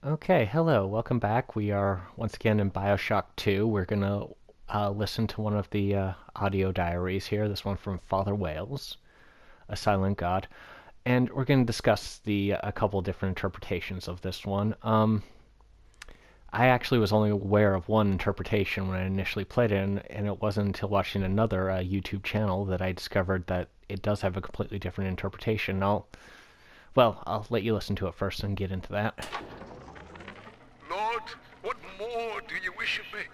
Okay, hello, welcome back. We are once again in BioShock 2. We're going to listen to one of the audio diaries here, this one from Father Wales, a silent god. And we're going to discuss a couple different interpretations of this one. I actually was only aware of one interpretation when I initially played it, and it wasn't until watching another YouTube channel that I discovered that it does have a completely different interpretation. I'll let you listen to it first and get into that. Lord, what more do you wish of me?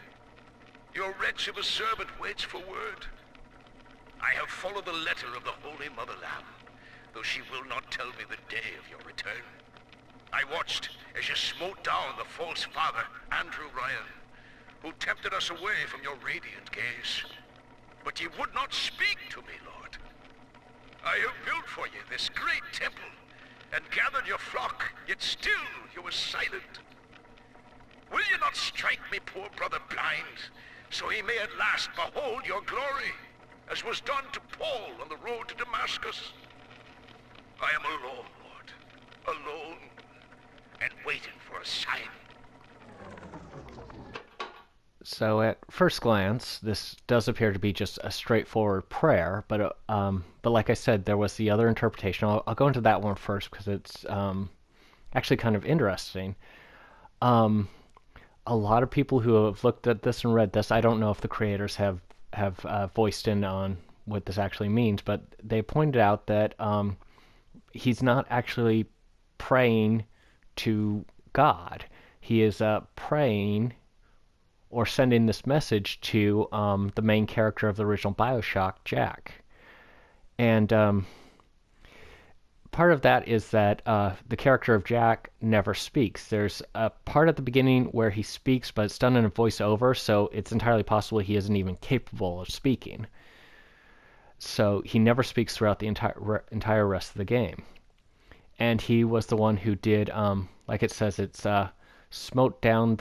Your wretch of a servant waits for word. I have followed the letter of the Holy Mother Lamb, though she will not tell me the day of your return. I watched as you smote down the false father, Andrew Ryan, who tempted us away from your radiant gaze. But ye would not speak to me, Lord. I have built for you this great temple, and gathered your flock, yet still you were silent. Will you not strike me poor brother blind, so he may at last behold your glory, as was done to Paul on the road to Damascus? I am alone, Lord, alone, and waiting for a sign. So at first glance, this does appear to be just a straightforward prayer, but like I said, there was the other interpretation. I'll go into that one first because it's actually kind of interesting. A lot of people who have looked at this and read this, I don't know if the creators have voiced in on what this actually means, but they pointed out that he's not actually praying to God. He is praying or sending this message to the main character of the original BioShock, Jack. And part of that is that the character of Jack never speaks. There's a part at the beginning where he speaks, but it's done in a voiceover, so it's entirely possible he isn't even capable of speaking. So he never speaks throughout the entire rest of the game. And he was the one who did, like it says, it's smote down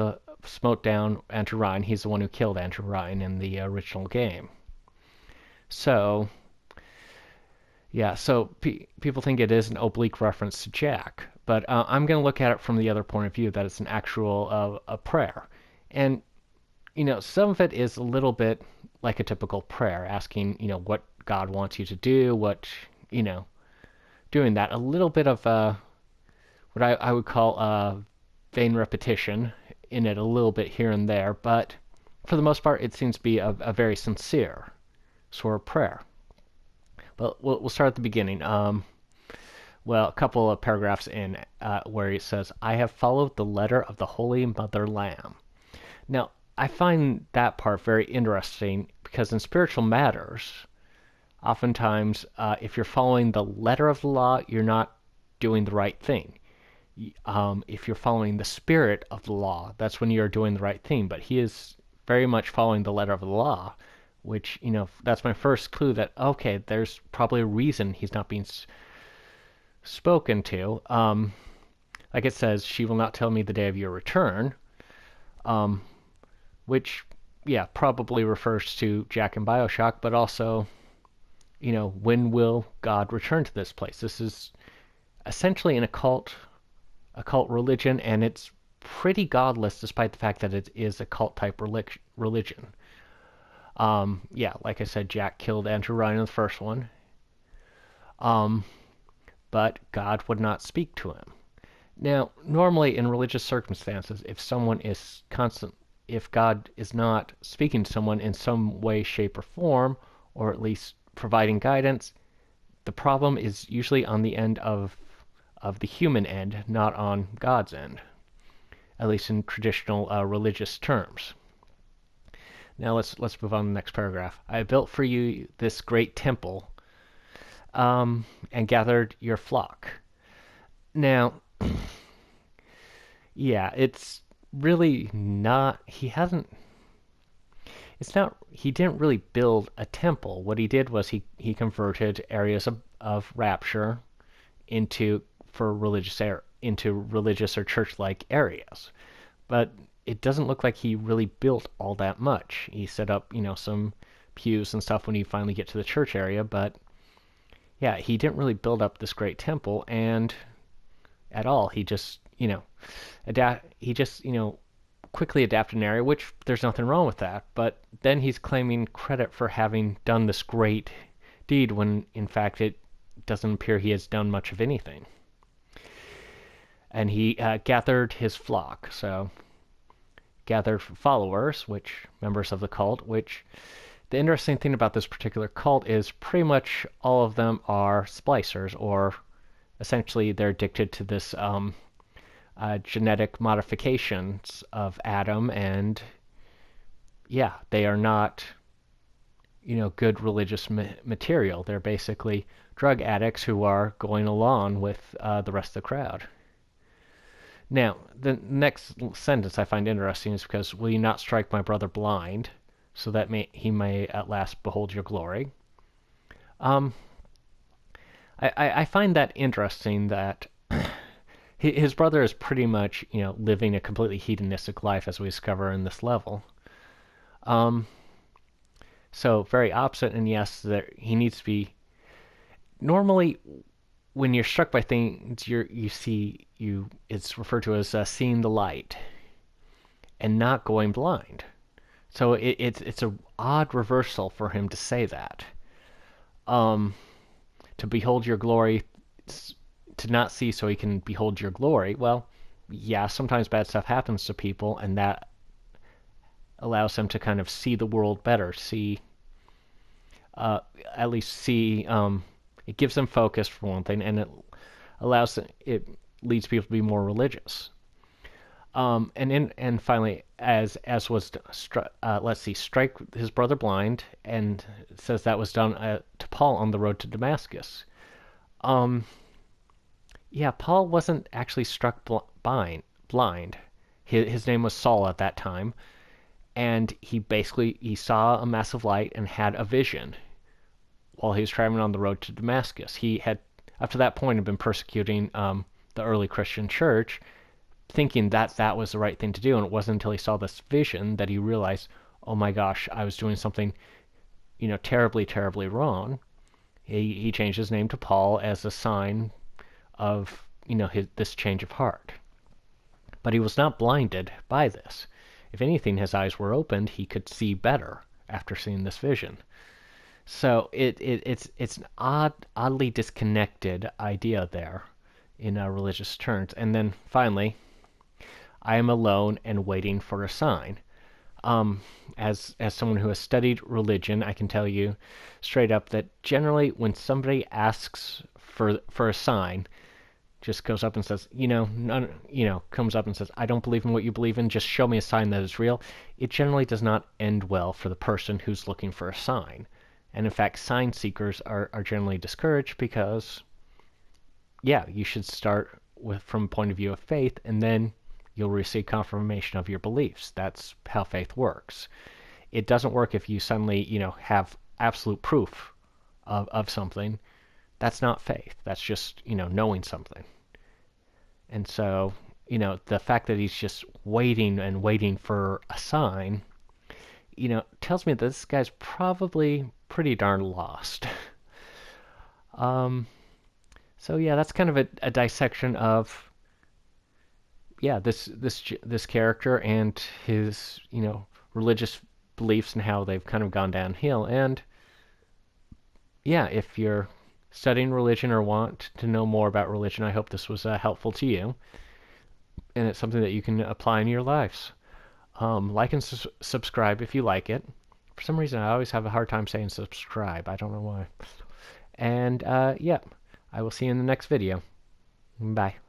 Andrew Ryan. He's the one who killed Andrew Ryan in the original game. So yeah, so people think it is an oblique reference to Jack, but I'm going to look at it from the other point of view, that it's an actual a prayer. And, some of it is a little bit like a typical prayer, asking, what God wants you to do, doing that. A little bit of what I would call vain repetition in it, a little bit here and there, but for the most part, it seems to be a very sincere sort of prayer. But we'll start at the beginning. A couple of paragraphs in where it says, I have followed the letter of the Holy Mother Lamb. Now, I find that part very interesting because in spiritual matters, oftentimes, if you're following the letter of the law, you're not doing the right thing. If you're following the spirit of the law, that's when you're doing the right thing. But he is very much following the letter of the law, which, that's my first clue that, okay, there's probably a reason he's not being spoken to. Like it says, she will not tell me the day of your return, which, yeah, probably refers to Jack and BioShock, but also, when will God return to this place? This is essentially an occult religion, and it's pretty godless despite the fact that it is a cult-type religion. Like I said, Jack killed Andrew Ryan in the first one. But God would not speak to him. Now, normally in religious circumstances, if God is not speaking to someone in some way, shape, or form, or at least providing guidance, the problem is usually on the end of the human end, not on God's end, at least in traditional religious terms. Now let's move on to the next paragraph. I have built for you this great temple, and gathered your flock. Now, yeah, it's really not. He didn't really build a temple. What he did was he converted areas of rapture into religious or church-like areas. But it doesn't look like he really built all that much. He set up, some pews and stuff when you finally get to the church area, but yeah, he didn't really build up this great temple and at all. He just, he just quickly adapted an area, which there's nothing wrong with that. But then he's claiming credit for having done this great deed when in fact it doesn't appear he has done much of anything. And he gathered his flock, so gathered followers, which members of the cult, which the interesting thing about this particular cult is pretty much all of them are splicers, or essentially they're addicted to this genetic modifications of Adam, and yeah, they are not, good religious material. They're basically drug addicts who are going along with the rest of the crowd. Now, the next sentence I find interesting is because, will you not strike my brother blind, so that he may at last behold your glory? Um, I find that interesting that his brother is pretty much, living a completely hedonistic life, as we discover in this level. Um, so very opposite, and yes, he needs to be. Normally, when you're struck by things, it's referred to as seeing the light and not going blind. So it's a odd reversal for him to say that. To behold your glory, to not see so he can behold your glory. Well, yeah, sometimes bad stuff happens to people, and that allows them to kind of see the world better, at least see, it gives them focus for one thing, and it leads people to be more religious. And finally, as was let's see, strike his brother blind, and it says that was done to Paul on the road to Damascus. Yeah, Paul wasn't actually struck blind. His name was Saul at that time, and he saw a massive light and had a vision while he was traveling on the road to Damascus. He had, up to that point, had been persecuting the early Christian church, thinking that was the right thing to do, and it wasn't until he saw this vision that he realized, oh my gosh, I was doing something, terribly, terribly wrong. He changed his name to Paul as a sign of, this change of heart. But he was not blinded by this. If anything, his eyes were opened. He could see better after seeing this vision. So it's an oddly disconnected idea there in religious terms. And then finally, I am alone and waiting for a sign. As someone who has studied religion, I can tell you straight up that generally when somebody asks for a sign, just goes up and says, comes up and says, I don't believe in what you believe in, just show me a sign that is real, it generally does not end well for the person who's looking for a sign. And in fact, sign seekers are generally discouraged because, yeah, you should start from a point of view of faith, and then you'll receive confirmation of your beliefs. That's how faith works. It doesn't work if you suddenly, have absolute proof of something. That's not faith. That's just, knowing something. And so, the fact that he's just waiting and waiting for a sign, tells me that this guy's probably pretty darn lost. So yeah, that's kind of a dissection of, yeah, this character and his, religious beliefs and how they've kind of gone downhill. And yeah, if you're studying religion or want to know more about religion, I hope this was helpful to you, and it's something that you can apply in your lives. Like and subscribe if you like it. For some reason, I always have a hard time saying subscribe. I don't know why. And yeah, I will see you in the next video. Bye.